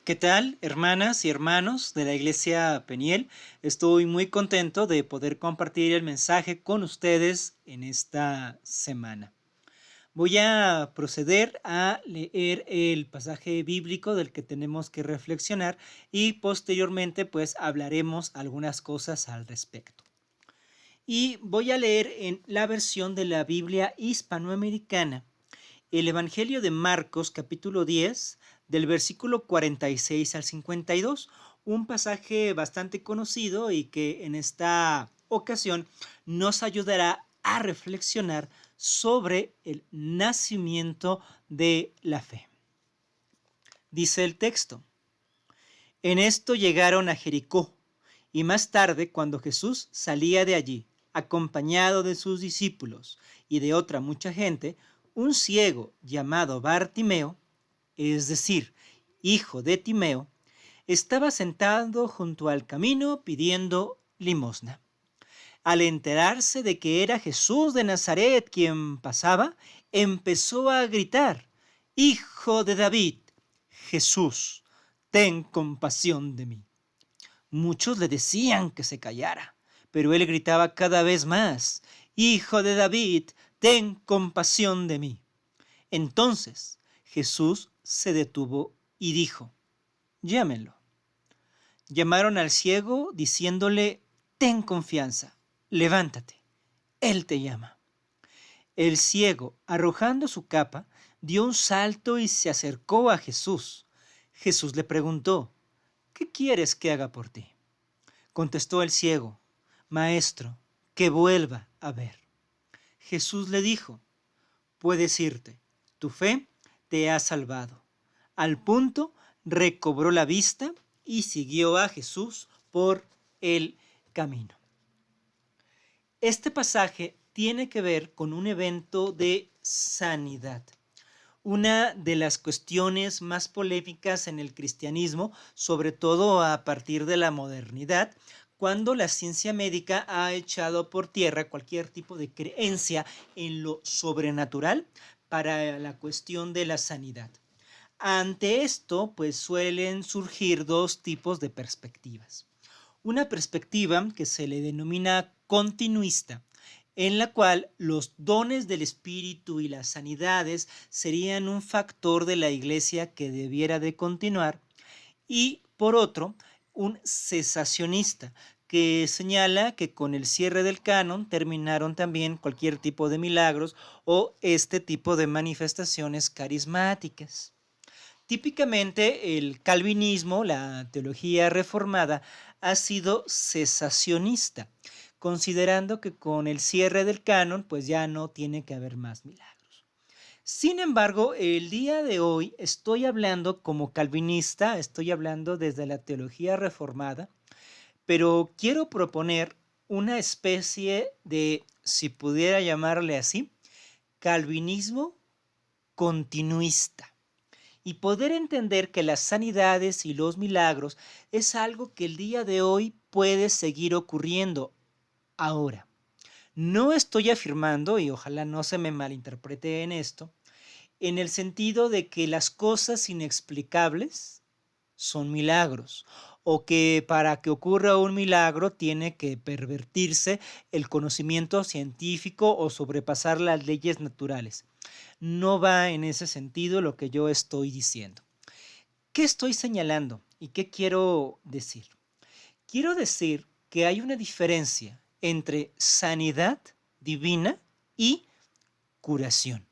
¿Qué tal, hermanas y hermanos de la Iglesia Peniel? Estoy muy contento de poder compartir el mensaje con ustedes en esta semana. Voy a proceder a leer el pasaje bíblico del que tenemos que reflexionar y posteriormente pues hablaremos algunas cosas al respecto. Y voy a leer en la versión de la Biblia hispanoamericana el Evangelio de Marcos, capítulo 10, del versículo 46 al 52, un pasaje bastante conocido y que en esta ocasión nos ayudará a reflexionar sobre el nacimiento de la fe. Dice el texto: en esto llegaron a Jericó, y más tarde, cuando Jesús salía de allí, acompañado de sus discípulos y de otra mucha gente, un ciego llamado Bartimeo, es decir, hijo de Timeo, estaba sentado junto al camino pidiendo limosna. Al enterarse de que era Jesús de Nazaret quien pasaba, empezó a gritar: Hijo de David, Jesús, ten compasión de mí. Muchos le decían que se callara, pero él gritaba cada vez más: Hijo de David, ten compasión de mí. Entonces Jesús se detuvo y dijo: llámenlo. Llamaron al ciego diciéndole: ten confianza, levántate, él te llama. El ciego, arrojando su capa, dio un salto y se acercó a Jesús. Jesús le preguntó: ¿qué quieres que haga por ti? Contestó el ciego: Maestro, que vuelva a ver. Jesús le dijo: puedes irte, tu fe te ha salvado. Al punto recobró la vista y siguió a Jesús por el camino. Este pasaje tiene que ver con un evento de sanidad. Una de las cuestiones más polémicas en el cristianismo, sobre todo a partir de la modernidad, cuando la ciencia médica ha echado por tierra cualquier tipo de creencia en lo sobrenatural para la cuestión de la sanidad. Ante esto, pues suelen surgir dos tipos de perspectivas. Una perspectiva que se le denomina continuista, en la cual los dones del Espíritu y las sanidades serían un factor de la iglesia que debiera de continuar, y por otro, un cesacionista, que señala que con el cierre del canon terminaron también cualquier tipo de milagros o este tipo de manifestaciones carismáticas. Típicamente el calvinismo, la teología reformada, ha sido cesacionista, considerando que con el cierre del canon pues ya no tiene que haber más milagros. Sin embargo, el día de hoy estoy hablando como calvinista, estoy hablando desde la teología reformada, pero quiero proponer una especie de, si pudiera llamarle así, calvinismo continuista y poder entender que las sanidades y los milagros es algo que el día de hoy puede seguir ocurriendo. Ahora, no estoy afirmando, y ojalá no se me malinterprete en esto, en el sentido de que las cosas inexplicables son milagros, o que para que ocurra un milagro tiene que pervertirse el conocimiento científico o sobrepasar las leyes naturales. No va en ese sentido lo que yo estoy diciendo. ¿Qué estoy señalando y qué quiero decir? Quiero decir que hay una diferencia entre sanidad divina y curación.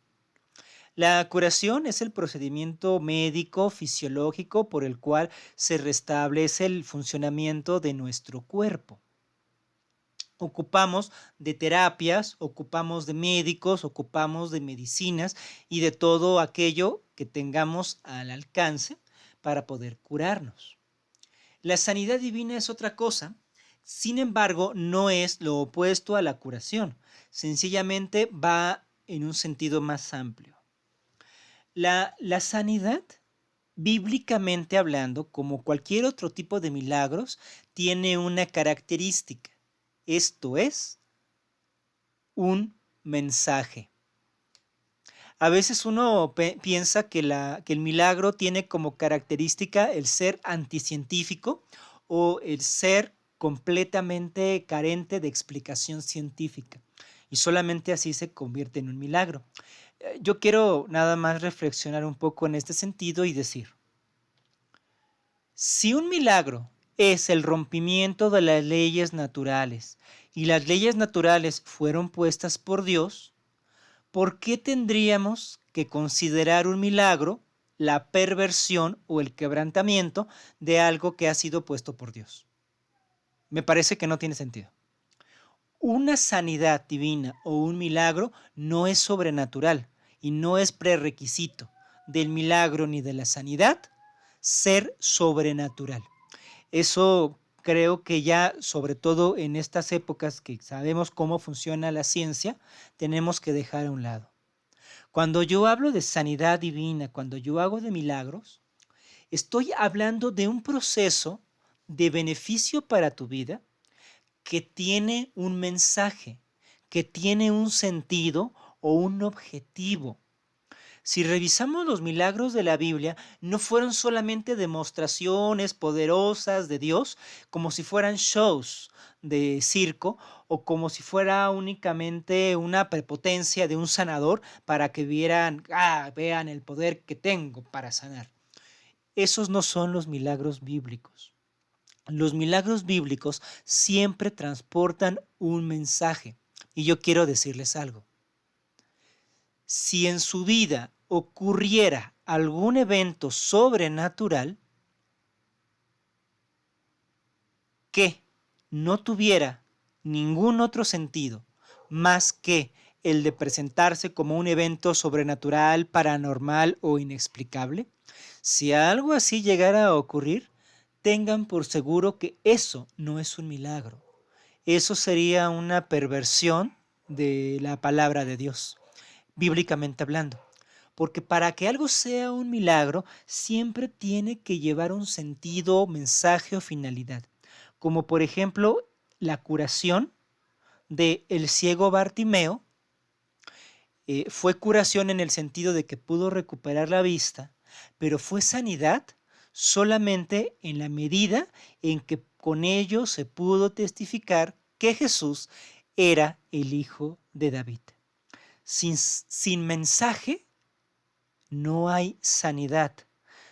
La curación es el procedimiento médico fisiológico por el cual se restablece el funcionamiento de nuestro cuerpo. Ocupamos de terapias, ocupamos de médicos, ocupamos de medicinas y de todo aquello que tengamos al alcance para poder curarnos. La sanidad divina es otra cosa, sin embargo, no es lo opuesto a la curación, sencillamente va en un sentido más amplio. La sanidad, bíblicamente hablando, como cualquier otro tipo de milagros, tiene una característica. Esto es un mensaje. A veces uno piensa que, que el milagro tiene como característica el ser anticientífico o el ser completamente carente de explicación científica y solamente así se convierte en un milagro. Yo quiero nada más reflexionar un poco en este sentido y decir, si un milagro es el rompimiento de las leyes naturales y las leyes naturales fueron puestas por Dios, ¿por qué tendríamos que considerar un milagro la perversión o el quebrantamiento de algo que ha sido puesto por Dios? Me parece que no tiene sentido. Una sanidad divina o un milagro no es sobrenatural y no es prerequisito del milagro ni de la sanidad ser sobrenatural. Eso creo que ya, sobre todo en estas épocas que sabemos cómo funciona la ciencia, tenemos que dejar a un lado. Cuando yo hablo de sanidad divina, cuando yo hago de milagros, estoy hablando de un proceso de beneficio para tu vida que tiene un mensaje, que tiene un sentido o un objetivo. Si revisamos los milagros de la Biblia, no fueron solamente demostraciones poderosas de Dios, como si fueran shows de circo o como si fuera únicamente una prepotencia de un sanador para que vieran, vean el poder que tengo para sanar. Esos no son los milagros bíblicos. Los milagros bíblicos siempre transportan un mensaje. Y yo quiero decirles algo. Si en su vida ocurriera algún evento sobrenatural que no tuviera ningún otro sentido más que el de presentarse como un evento sobrenatural, paranormal o inexplicable, si algo así llegara a ocurrir, tengan por seguro que eso no es un milagro. Eso sería una perversión de la palabra de Dios, bíblicamente hablando. Porque para que algo sea un milagro, siempre tiene que llevar un sentido, mensaje o finalidad. Como por ejemplo la curación de el ciego Bartimeo. Fue curación en el sentido de que pudo recuperar la vista, pero fue sanidad solamente en la medida en que con ello se pudo testificar que Jesús era el Hijo de David. Sin mensaje no hay sanidad.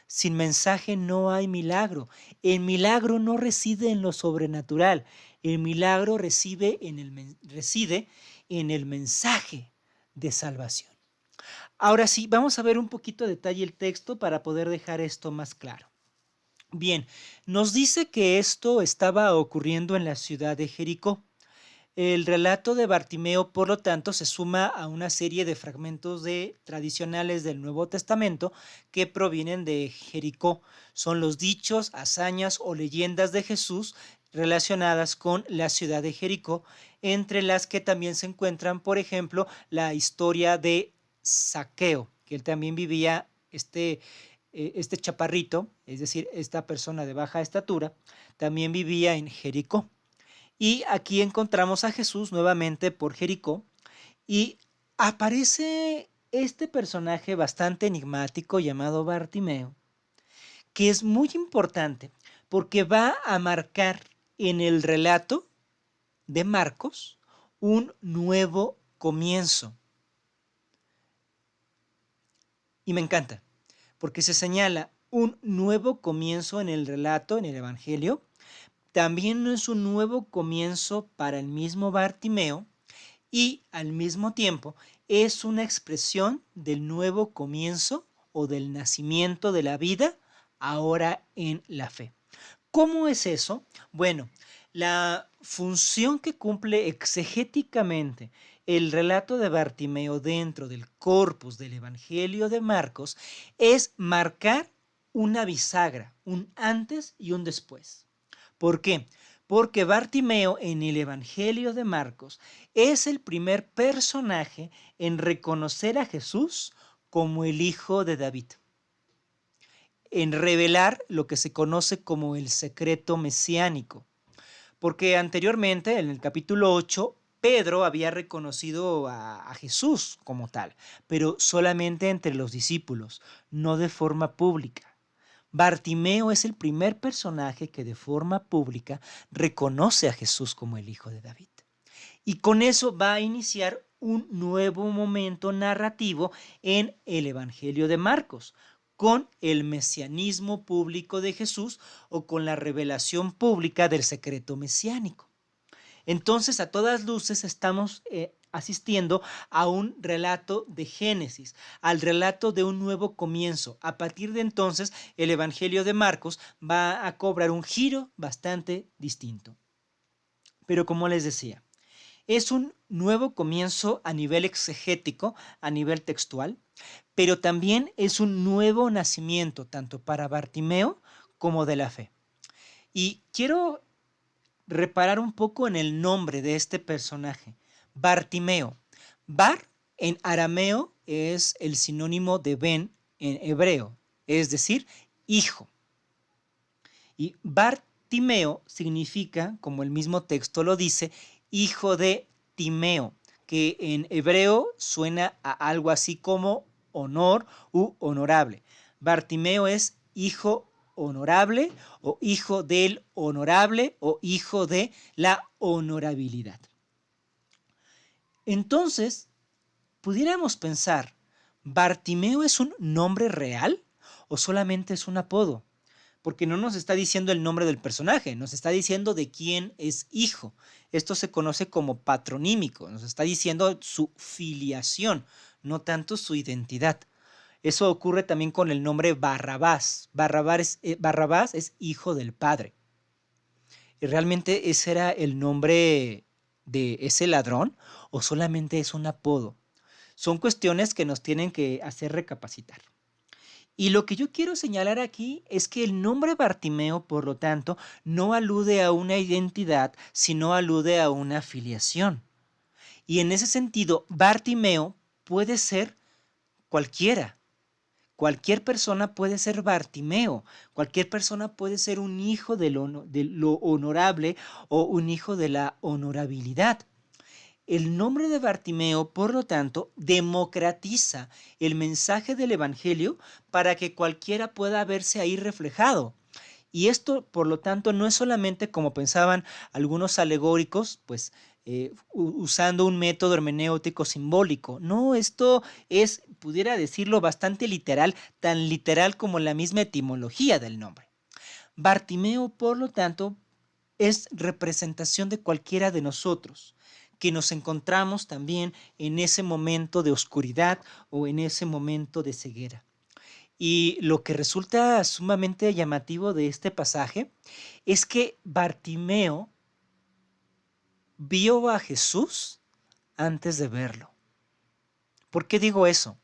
Sin mensaje no hay milagro. El milagro no reside en lo sobrenatural. El milagro reside en el mensaje de salvación. Ahora sí, vamos a ver un poquito a detalle el texto para poder dejar esto más claro. Bien, nos dice que esto estaba ocurriendo en la ciudad de Jericó. El relato de Bartimeo, por lo tanto, se suma a una serie de fragmentos tradicionales del Nuevo Testamento que provienen de Jericó. Son los dichos, hazañas o leyendas de Jesús relacionadas con la ciudad de Jericó, entre las que también se encuentran, por ejemplo, la historia de Zaqueo, que él también vivía, este chaparrito, es decir, esta persona de baja estatura, también vivía en Jericó. Y aquí encontramos a Jesús nuevamente por Jericó y aparece este personaje bastante enigmático llamado Bartimeo, que es muy importante porque va a marcar en el relato de Marcos un nuevo comienzo. Y me encanta, porque se señala un nuevo comienzo en el relato, en el Evangelio. También es un nuevo comienzo para el mismo Bartimeo y al mismo tiempo es una expresión del nuevo comienzo o del nacimiento de la vida ahora en la fe. ¿Cómo es eso? Bueno, la función que cumple exegéticamente el relato de Bartimeo dentro del corpus del Evangelio de Marcos es marcar una bisagra, un antes y un después. ¿Por qué? Porque Bartimeo en el Evangelio de Marcos es el primer personaje en reconocer a Jesús como el Hijo de David, en revelar lo que se conoce como el secreto mesiánico. Porque anteriormente, en el capítulo 8, Pedro había reconocido a Jesús como tal, pero solamente entre los discípulos, no de forma pública. Bartimeo es el primer personaje que de forma pública reconoce a Jesús como el Hijo de David. Y con eso va a iniciar un nuevo momento narrativo en el Evangelio de Marcos, con el mesianismo público de Jesús o con la revelación pública del secreto mesiánico. Entonces, a todas luces estamos asistiendo a un relato de Génesis, al relato de un nuevo comienzo. A partir de entonces, el Evangelio de Marcos va a cobrar un giro bastante distinto. Pero como les decía, es un nuevo comienzo a nivel exegético, a nivel textual, pero también es un nuevo nacimiento, tanto para Bartimeo como de la fe. Y quiero reparar un poco en el nombre de este personaje, Bartimeo. Bar en arameo es el sinónimo de ben en hebreo, es decir, hijo. Y Bartimeo significa, como el mismo texto lo dice, hijo de Timeo, que en hebreo suena a algo así como honor u honorable. Bartimeo es hijo honorable o hijo del honorable o hijo de la honorabilidad. Entonces, pudiéramos pensar, ¿Bartimeo es un nombre real o solamente es un apodo? Porque no nos está diciendo el nombre del personaje, nos está diciendo de quién es hijo. Esto se conoce como patronímico, nos está diciendo su filiación, no tanto su identidad. Eso ocurre también con el nombre Barrabás. Barrabás es hijo del padre. ¿Y realmente ese era el nombre de ese ladrón o solamente es un apodo? Son cuestiones que nos tienen que hacer recapacitar. Y lo que yo quiero señalar aquí es que el nombre Bartimeo, por lo tanto, no alude a una identidad, sino alude a una filiación. Y en ese sentido, Bartimeo puede ser cualquiera. Cualquier persona puede ser Bartimeo. Cualquier persona puede ser un hijo de lo honorable o un hijo de la honorabilidad. El nombre de Bartimeo, por lo tanto, democratiza el mensaje del Evangelio para que cualquiera pueda verse ahí reflejado. Y esto, por lo tanto, no es solamente como pensaban algunos alegóricos, pues usando un método hermenéutico simbólico. No, esto es, pudiera decirlo, bastante literal, tan literal como la misma etimología del nombre. Bartimeo, por lo tanto, es representación de cualquiera de nosotros, que nos encontramos también en ese momento de oscuridad o en ese momento de ceguera. Y lo que resulta sumamente llamativo de este pasaje es que Bartimeo vio a Jesús antes de verlo. ¿Por qué digo eso?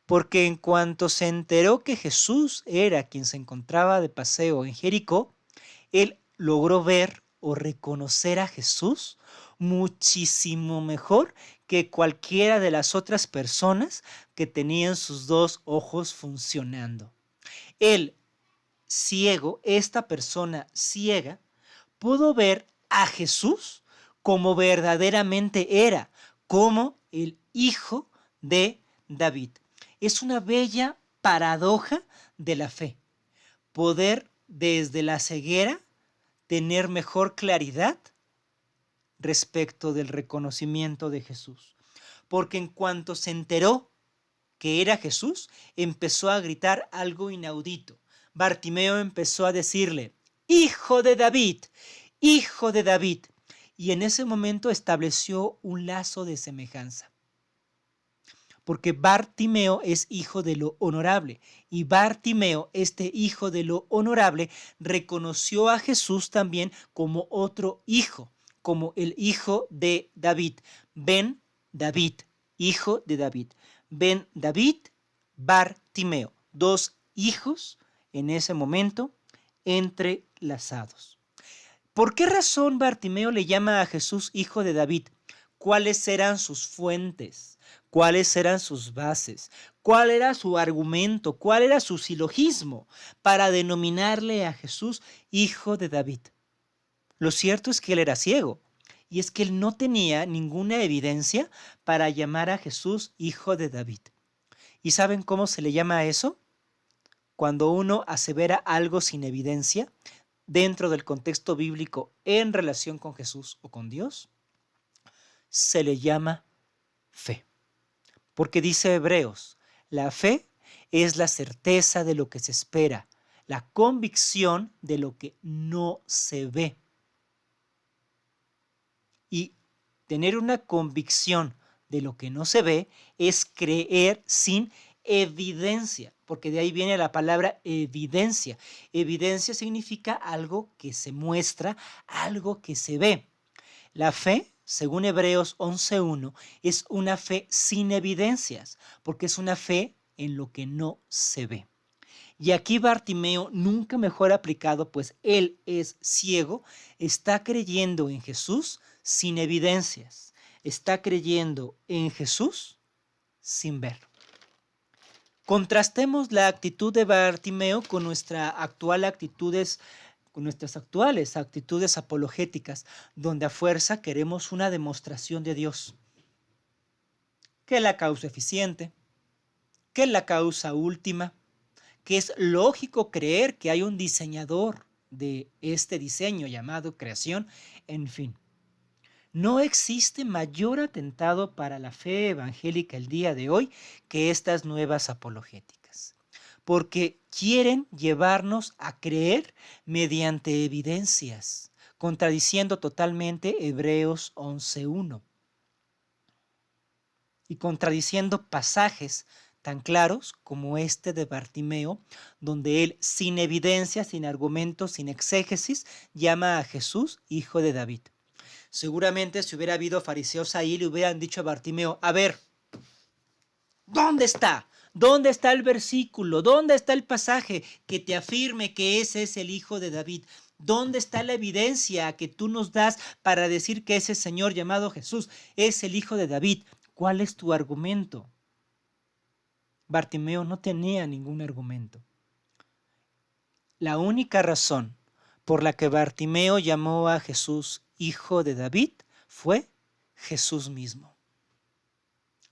Porque en cuanto se enteró que Jesús era quien se encontraba de paseo en Jericó, él logró ver o reconocer a Jesús muchísimo mejor que cualquiera de las otras personas que tenían sus dos ojos funcionando. El ciego, esta persona ciega, pudo ver a Jesús como verdaderamente era, como el Hijo de David. Es una bella paradoja de la fe. Poder desde la ceguera tener mejor claridad respecto del reconocimiento de Jesús. Porque en cuanto se enteró que era Jesús, empezó a gritar algo inaudito. Bartimeo empezó a decirle, Hijo de David, Hijo de David. Y en ese momento estableció un lazo de semejanza. Porque Bartimeo es hijo de lo honorable. Y Bartimeo, este hijo de lo honorable, reconoció a Jesús también como otro hijo, como el hijo de David. Ben David, hijo de David. Ben David, Bartimeo. Dos hijos en ese momento entrelazados. ¿Por qué razón Bartimeo le llama a Jesús hijo de David? ¿Cuáles eran sus fuentes? ¿Cuáles eran sus bases? ¿Cuál era su argumento? ¿Cuál era su silogismo para denominarle a Jesús hijo de David? Lo cierto es que él era ciego y es que él no tenía ninguna evidencia para llamar a Jesús hijo de David. ¿Y saben cómo se le llama a eso? Cuando uno asevera algo sin evidencia dentro del contexto bíblico en relación con Jesús o con Dios, se le llama fe. Porque dice Hebreos, la fe es la certeza de lo que se espera, la convicción de lo que no se ve. Y tener una convicción de lo que no se ve es creer sin evidencia, porque de ahí viene la palabra evidencia. Evidencia significa algo que se muestra, algo que se ve. La fe, según Hebreos 11.1, es una fe sin evidencias, porque es una fe en lo que no se ve. Y aquí Bartimeo, nunca mejor aplicado, pues él es ciego, está creyendo en Jesús sin evidencias. Está creyendo en Jesús sin ver. Contrastemos la actitud de Bartimeo con nuestras actuales actitudes apologéticas, donde a fuerza queremos una demostración de Dios. ¿Qué es la causa eficiente? ¿Qué es la causa última? Que es lógico creer que hay un diseñador de este diseño llamado creación, en fin. No existe mayor atentado para la fe evangélica el día de hoy que estas nuevas apologéticas, porque quieren llevarnos a creer mediante evidencias, contradiciendo totalmente Hebreos 11.1 y contradiciendo pasajes tan claros como este de Bartimeo, donde él, sin evidencia, sin argumentos, sin exégesis, llama a Jesús hijo de David. Seguramente si hubiera habido fariseos ahí, le hubieran dicho a Bartimeo, a ver, ¿dónde está? ¿Dónde está el versículo? ¿Dónde está el pasaje que te afirme que ese es el hijo de David? ¿Dónde está la evidencia que tú nos das para decir que ese Señor llamado Jesús es el hijo de David? ¿Cuál es tu argumento? Bartimeo no tenía ningún argumento. La única razón por la que Bartimeo llamó a Jesús hijo de David fue Jesús mismo.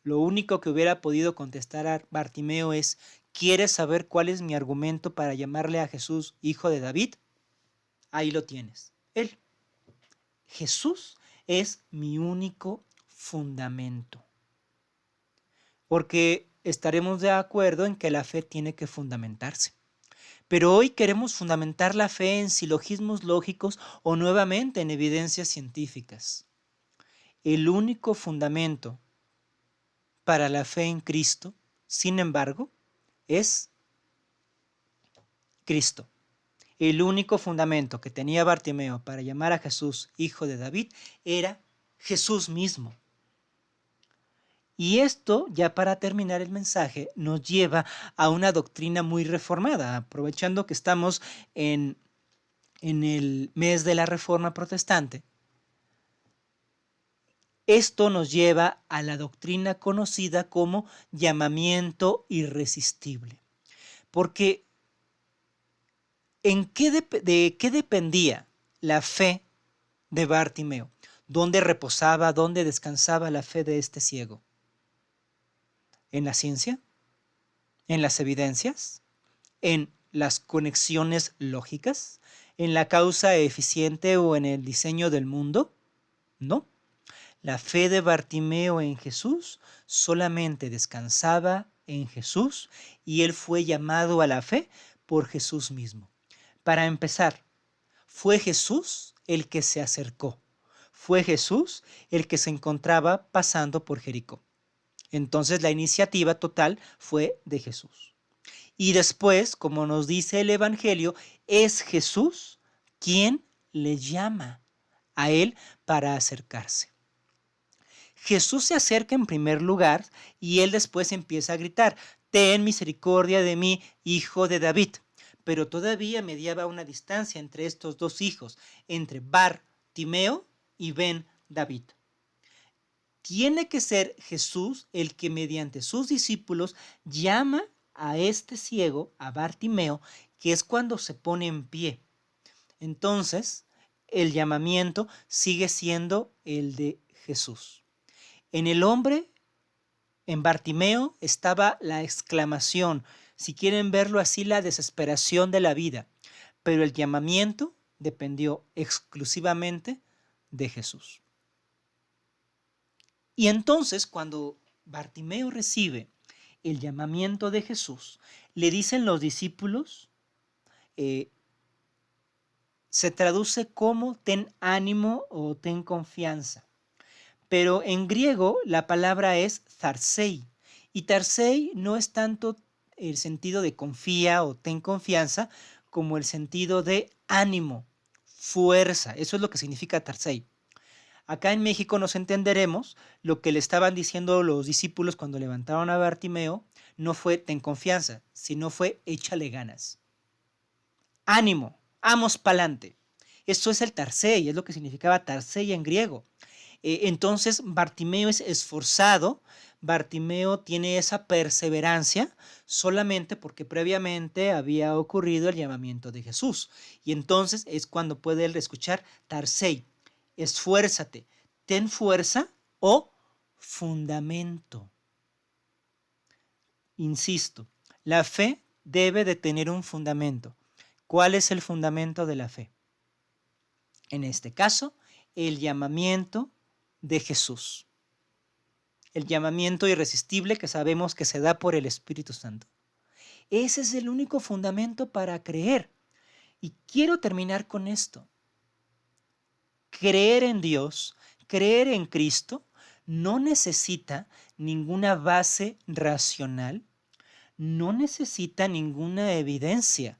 Lo único que hubiera podido contestar a Bartimeo es, ¿quieres saber cuál es mi argumento para llamarle a Jesús hijo de David? Ahí lo tienes. Él. Jesús es mi único fundamento. Porque estaremos de acuerdo en que la fe tiene que fundamentarse. Pero hoy queremos fundamentar la fe en silogismos lógicos o nuevamente en evidencias científicas. El único fundamento para la fe en Cristo, sin embargo, es Cristo. El único fundamento que tenía Bartimeo para llamar a Jesús hijo de David era Jesús mismo. Y esto, ya para terminar el mensaje, nos lleva a una doctrina muy reformada, aprovechando que estamos en el mes de la Reforma Protestante. Esto nos lleva a la doctrina conocida como llamamiento irresistible. Porque ¿de qué dependía la fe de Bartimeo? ¿Dónde reposaba, dónde descansaba la fe de este ciego? ¿En la ciencia? ¿En las evidencias? ¿En las conexiones lógicas? ¿En la causa eficiente o en el diseño del mundo? No. La fe de Bartimeo en Jesús solamente descansaba en Jesús y él fue llamado a la fe por Jesús mismo. Para empezar, fue Jesús el que se acercó. Fue Jesús el que se encontraba pasando por Jericó. Entonces la iniciativa total fue de Jesús. Y después, como nos dice el Evangelio, es Jesús quien le llama a él para acercarse. Jesús se acerca en primer lugar y él después empieza a gritar, ten misericordia de mí, hijo de David. Pero todavía mediaba una distancia entre estos dos hijos, entre Bartimeo y Ben David. Tiene que ser Jesús el que mediante sus discípulos llama a este ciego, a Bartimeo, que es cuando se pone en pie. Entonces, el llamamiento sigue siendo el de Jesús. En el hombre, en Bartimeo, estaba la exclamación, si quieren verlo así, la desesperación de la vida, pero el llamamiento dependió exclusivamente de Jesús. Y entonces, cuando Bartimeo recibe el llamamiento de Jesús, le dicen los discípulos, se traduce como ten ánimo o ten confianza. Pero en griego la palabra es tharsei. Y tharsei no es tanto el sentido de confía o ten confianza, como el sentido de ánimo, fuerza. Eso es lo que significa tharsei. Acá en México nos entenderemos lo que le estaban diciendo los discípulos cuando levantaron a Bartimeo, no fue ten confianza, sino fue échale ganas. Ánimo, vamos pa'lante. Esto es el tarsei, es lo que significaba tarsei en griego. Entonces Bartimeo es esforzado, Bartimeo tiene esa perseverancia solamente porque previamente había ocurrido el llamamiento de Jesús. Y entonces es cuando puede él escuchar tarsei, esfuérzate, ten fuerza o fundamento. Insisto, la fe debe de tener un fundamento. ¿Cuál es el fundamento de la fe? En este caso, el llamamiento de Jesús. El llamamiento irresistible que sabemos que se da por el Espíritu Santo. Ese es el único fundamento para creer. Y quiero terminar con esto. Creer en Dios, creer en Cristo, no necesita ninguna base racional, no necesita ninguna evidencia.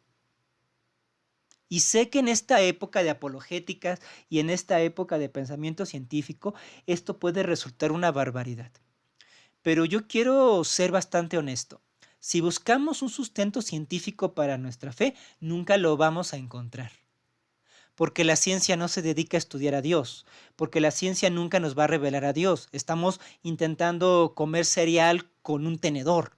Y sé que en esta época de apologéticas y en esta época de pensamiento científico, esto puede resultar una barbaridad. Pero yo quiero ser bastante honesto. Si buscamos un sustento científico para nuestra fe, nunca lo vamos a encontrar. Porque la ciencia no se dedica a estudiar a Dios, porque la ciencia nunca nos va a revelar a Dios. Estamos intentando comer cereal con un tenedor.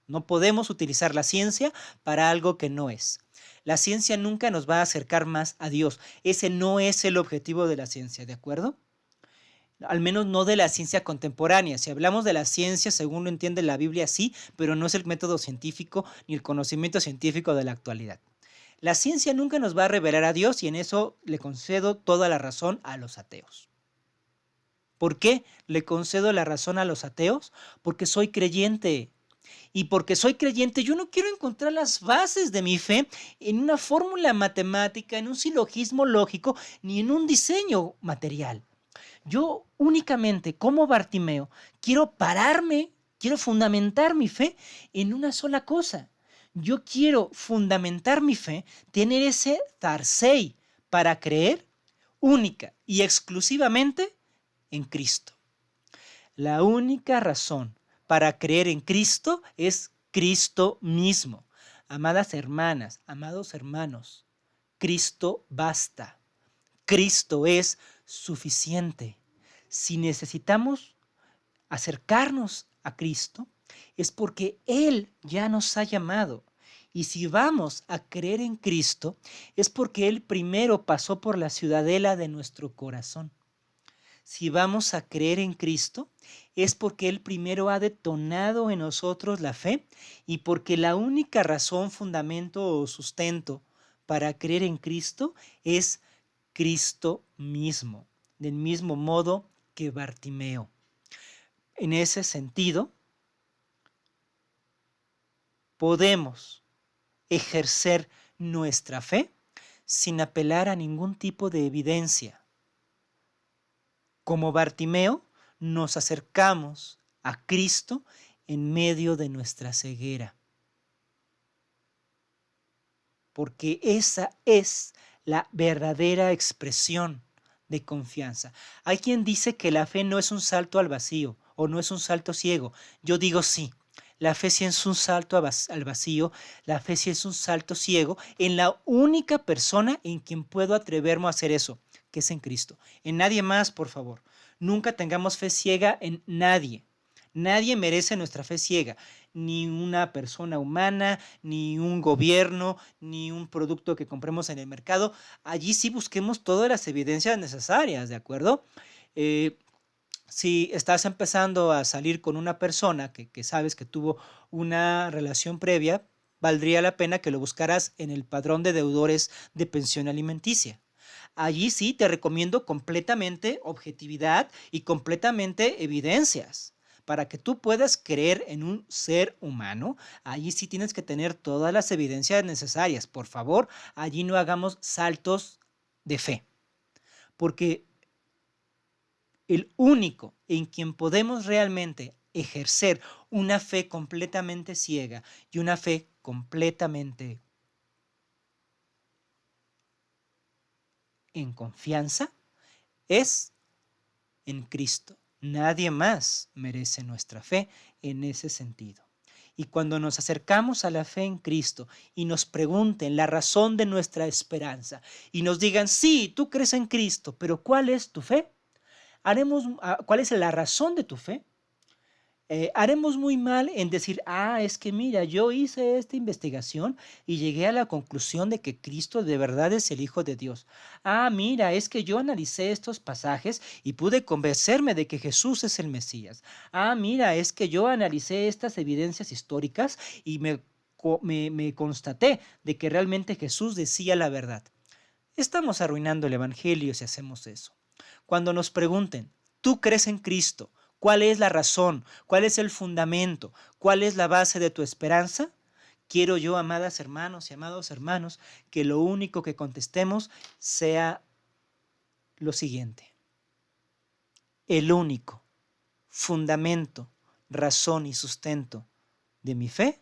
No podemos utilizar la ciencia para algo que no es. La ciencia nunca nos va a acercar más a Dios. Ese no es el objetivo de la ciencia, ¿de acuerdo? Al menos no de la ciencia contemporánea. Si hablamos de la ciencia, según lo entiende la Biblia, sí, pero no es el método científico ni el conocimiento científico de la actualidad. La ciencia nunca nos va a revelar a Dios y en eso le concedo toda la razón a los ateos. ¿Por qué le concedo la razón a los ateos? Porque soy creyente. Y porque soy creyente, yo no quiero encontrar las bases de mi fe en una fórmula matemática, en un silogismo lógico, ni en un diseño material. Yo únicamente, como Bartimeo, quiero pararme, quiero fundamentar mi fe en una sola cosa. Yo quiero fundamentar mi fe, tener ese tarsei para creer única y exclusivamente en Cristo. La única razón para creer en Cristo es Cristo mismo. Amadas hermanas, amados hermanos, Cristo basta. Cristo es suficiente. Si necesitamos acercarnos a Cristo, es porque Él ya nos ha llamado. Y si vamos a creer en Cristo, es porque Él primero pasó por la ciudadela de nuestro corazón. Si vamos a creer en Cristo, es porque Él primero ha detonado en nosotros la fe y porque la única razón, fundamento o sustento para creer en Cristo es Cristo mismo, del mismo modo que Bartimeo. En ese sentido, podemos ejercer nuestra fe sin apelar a ningún tipo de evidencia. Como Bartimeo, nos acercamos a Cristo en medio de nuestra ceguera. Porque esa es la verdadera expresión de confianza. Hay quien dice que la fe no es un salto al vacío o no es un salto ciego. Yo digo sí. La fe sí es un salto al vacío, la fe sí es un salto ciego en la única persona en quien puedo atreverme a hacer eso, que es en Cristo. En nadie más, por favor. Nunca tengamos fe ciega en nadie. Nadie merece nuestra fe ciega, ni una persona humana, ni un gobierno, ni un producto que compremos en el mercado. Allí sí busquemos todas las evidencias necesarias, ¿de acuerdo? Eh, si estás empezando a salir con una persona que sabes que tuvo una relación previa, valdría la pena que lo buscaras en el padrón de deudores de pensión alimenticia. Allí sí te recomiendo completamente objetividad y completamente evidencias. Para que tú puedas creer en un ser humano, allí sí tienes que tener todas las evidencias necesarias. Por favor, allí no hagamos saltos de fe, porque el único en quien podemos realmente ejercer una fe completamente ciega y una fe completamente en confianza es en Cristo. Nadie más merece nuestra fe en ese sentido. Y cuando nos acercamos a la fe en Cristo y nos pregunten la razón de nuestra esperanza y nos digan, sí, tú crees en Cristo, pero ¿cuál es tu fe? ¿Cuál es la razón de tu fe? Haremos muy mal en decir, es que mira, yo hice esta investigación y llegué a la conclusión de que Cristo de verdad es el Hijo de Dios. Mira, es que yo analicé estos pasajes y pude convencerme de que Jesús es el Mesías. Mira, es que yo analicé estas evidencias históricas y me constaté de que realmente Jesús decía la verdad. Estamos arruinando el Evangelio si hacemos eso. Cuando nos pregunten, ¿tú crees en Cristo? ¿Cuál es la razón? ¿Cuál es el fundamento? ¿Cuál es la base de tu esperanza? Quiero yo, amadas hermanos y amados hermanos, que lo único que contestemos sea lo siguiente. El único fundamento, razón y sustento de mi fe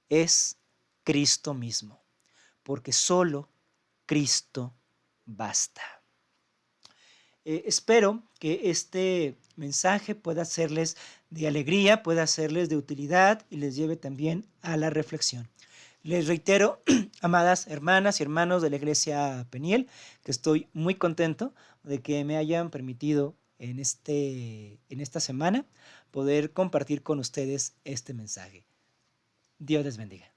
es Cristo mismo, porque solo Cristo basta. Espero que este mensaje pueda serles de alegría, pueda serles de utilidad y les lleve también a la reflexión. Les reitero, amadas hermanas y hermanos de la Iglesia Peniel, que estoy muy contento de que me hayan permitido en esta semana poder compartir con ustedes este mensaje. Dios les bendiga.